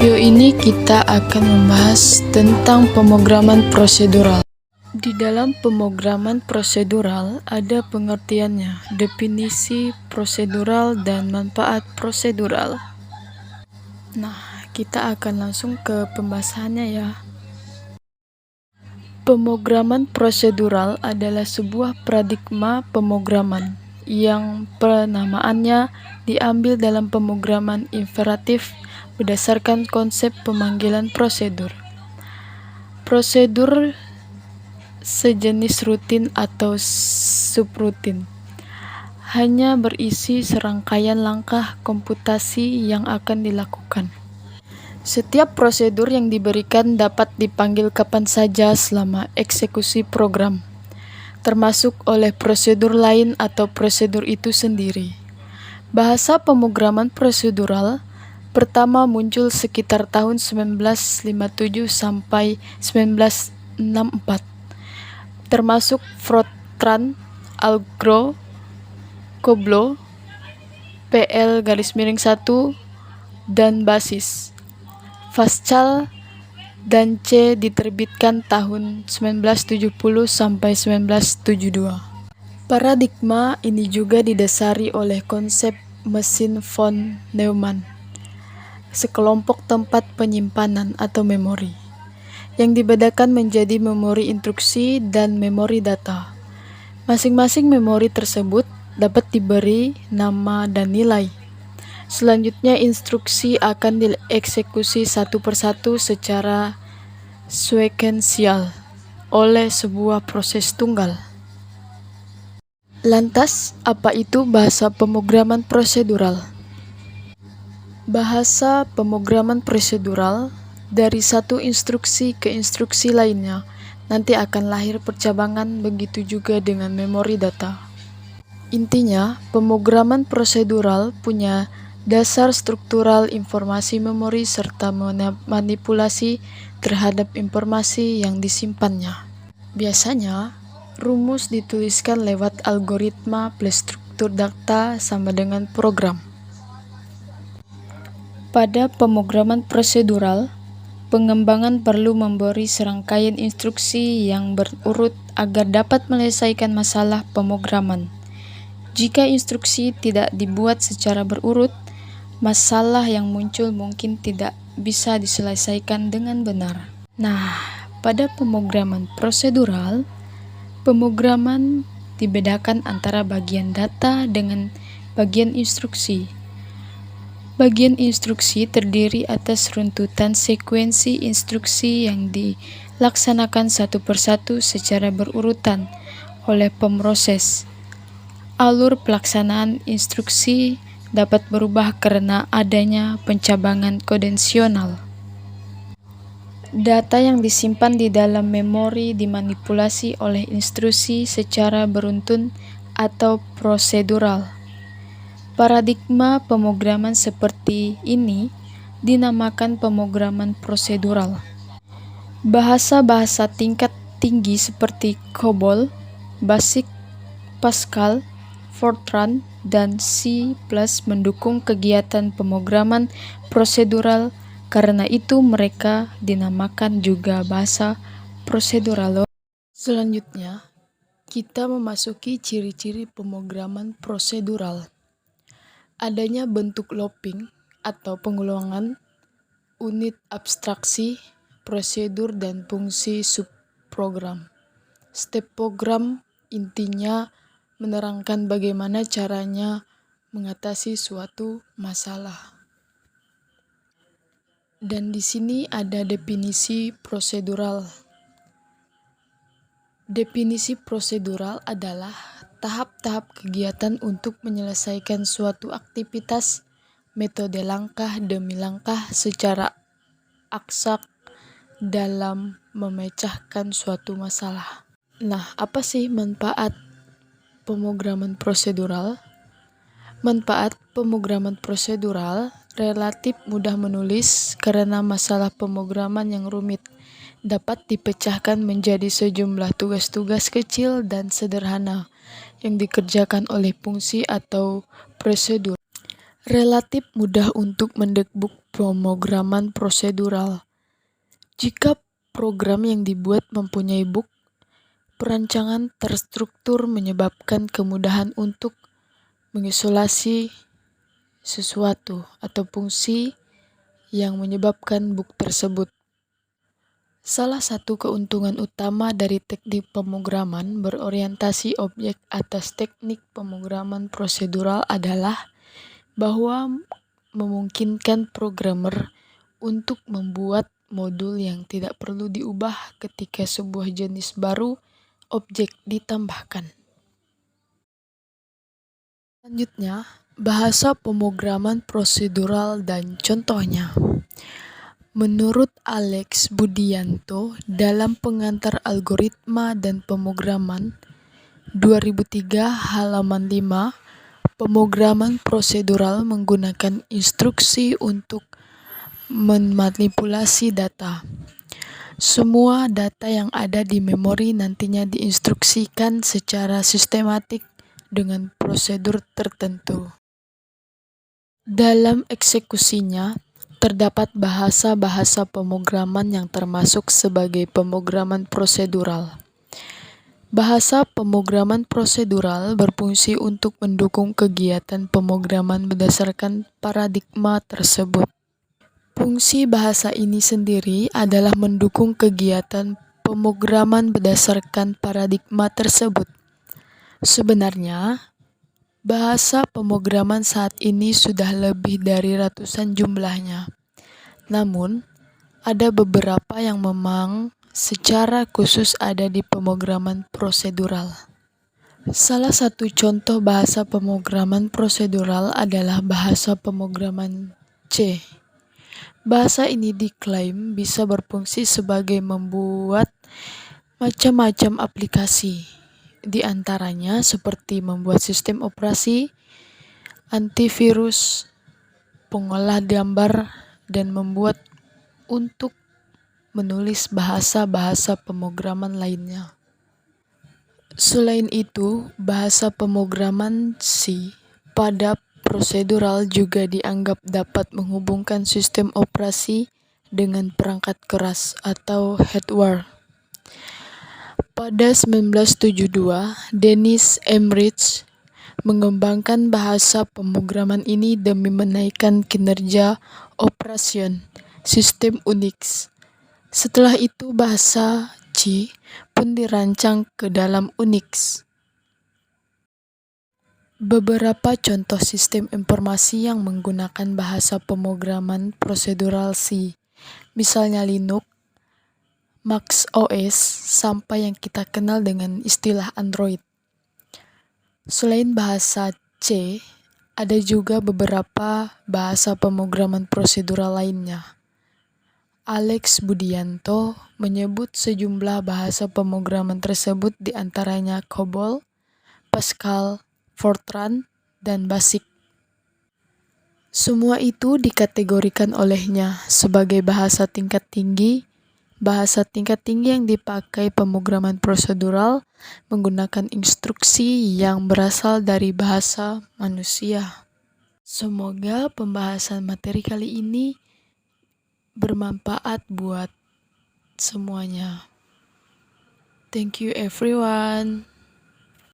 video ini kita akan membahas tentang pemrograman prosedural. Di dalam pemrograman prosedural ada pengertiannya, definisi prosedural dan manfaat prosedural. Nah, kita akan langsung ke pembahasannya ya. Pemrograman prosedural adalah sebuah paradigma pemrograman yang penamaannya diambil dalam pemrograman imperatif berdasarkan konsep pemanggilan prosedur. Prosedur sejenis rutin atau subrutin hanya berisi serangkaian langkah komputasi yang akan dilakukan. Setiap prosedur yang diberikan dapat dipanggil kapan saja selama eksekusi program, termasuk oleh prosedur lain atau prosedur itu sendiri. Bahasa pemrograman prosedural pertama muncul sekitar tahun 1957 sampai 1964, termasuk Fortran, Allegro, Cobol, PL-1, dan Basis. Pascal dan C diterbitkan tahun 1970 sampai 1972. Paradigma ini juga didasari oleh konsep mesin von Neumann, sekelompok tempat penyimpanan atau memori, yang dibedakan menjadi memori instruksi dan memori data. Masing-masing memori tersebut dapat diberi nama dan nilai. Selanjutnya, instruksi akan dieksekusi satu persatu secara sekuensial oleh sebuah proses tunggal. Lantas, apa itu bahasa pemrograman prosedural? Bahasa pemrograman prosedural dari satu instruksi ke instruksi lainnya nanti akan lahir percabangan, begitu juga dengan memori data. Intinya, pemrograman prosedural punya dasar struktural informasi memori serta manipulasi terhadap informasi yang disimpannya. Biasanya, rumus dituliskan lewat algoritma plus struktur data sama dengan program. Pada pemrograman prosedural, pengembangan perlu memberi serangkaian instruksi yang berurut agar dapat menyelesaikan masalah pemrograman. Jika instruksi tidak dibuat secara berurut, masalah yang muncul mungkin tidak bisa diselesaikan dengan benar. Nah, pada pemrograman prosedural, pemrograman dibedakan antara bagian data dengan bagian instruksi. Bagian instruksi terdiri atas runtutan sekuensi instruksi yang dilaksanakan satu persatu secara berurutan oleh pemroses. Alur pelaksanaan instruksi dapat berubah karena adanya pencabangan konvensional. Data yang disimpan di dalam memori dimanipulasi oleh instruksi secara beruntun atau prosedural. Paradigma pemrograman seperti ini dinamakan pemrograman prosedural. Bahasa-bahasa tingkat tinggi seperti Cobol, Basic, Pascal, Fortran, dan C+ mendukung kegiatan pemrograman prosedural, karena itu mereka dinamakan juga bahasa prosedural. Selanjutnya, kita memasuki ciri-ciri pemrograman prosedural. Adanya bentuk looping atau pengulangan, unit abstraksi, prosedur, dan fungsi subprogram. Step program intinya menerangkan bagaimana caranya mengatasi suatu masalah. Dan di sini ada definisi prosedural. Definisi prosedural adalah tahap-tahap kegiatan untuk menyelesaikan suatu aktivitas, metode langkah demi langkah secara aksak dalam memecahkan suatu masalah. Nah, apa sih manfaat pemrograman prosedural? Manfaat pemrograman prosedural relatif mudah menulis karena masalah pemrograman yang rumit dapat dipecahkan menjadi sejumlah tugas-tugas kecil dan sederhana yang dikerjakan oleh fungsi atau prosedur. Relatif mudah untuk mendebug pemrograman prosedural. Jika program yang dibuat mempunyai bug, perancangan terstruktur menyebabkan kemudahan untuk mengisolasi sesuatu atau fungsi yang menyebabkan bug tersebut. Salah satu keuntungan utama dari teknik pemrograman berorientasi objek atas teknik pemrograman prosedural adalah bahwa memungkinkan programmer untuk membuat modul yang tidak perlu diubah ketika sebuah jenis baru objek ditambahkan. Selanjutnya, bahasa pemrograman prosedural dan contohnya. Menurut Alex Budianto dalam Pengantar Algoritma dan Pemrograman 2003 halaman 5, pemrograman prosedural menggunakan instruksi untuk memanipulasi data. Semua data yang ada di memori nantinya diinstruksikan secara sistematik dengan prosedur tertentu. Dalam eksekusinya, terdapat bahasa-bahasa pemrograman yang termasuk sebagai pemrograman prosedural. Bahasa pemrograman prosedural berfungsi untuk mendukung kegiatan pemrograman berdasarkan paradigma tersebut. Fungsi bahasa ini sendiri adalah mendukung kegiatan pemrograman berdasarkan paradigma tersebut. Sebenarnya, bahasa pemrograman saat ini sudah lebih dari ratusan jumlahnya. Namun, ada beberapa yang memang secara khusus ada di pemrograman prosedural. Salah satu contoh bahasa pemrograman prosedural adalah bahasa pemrograman C. Bahasa ini diklaim bisa berfungsi sebagai membuat macam-macam aplikasi, di antaranya seperti membuat sistem operasi, antivirus, pengolah gambar, dan membuat untuk menulis bahasa-bahasa pemrograman lainnya. Selain itu, bahasa pemrograman C pada prosedural juga dianggap dapat menghubungkan sistem operasi dengan perangkat keras atau hardware. Pada 1972, Dennis Emrich mengembangkan bahasa pemrograman ini demi menaikkan kinerja operation sistem Unix. Setelah itu bahasa C pun dirancang ke dalam Unix. Beberapa contoh sistem informasi yang menggunakan bahasa pemrograman prosedural C, misalnya Linux, Mac OS, sampai yang kita kenal dengan istilah Android. Selain bahasa C, ada juga beberapa bahasa pemrograman prosedural lainnya. Alex Budianto menyebut sejumlah bahasa pemrograman tersebut diantaranya COBOL, Pascal, Fortran, dan BASIC. Semua itu dikategorikan olehnya sebagai bahasa tingkat tinggi yang dipakai pemrograman prosedural menggunakan instruksi yang berasal dari bahasa manusia. Semoga pembahasan materi kali ini bermanfaat buat semuanya. Thank you everyone.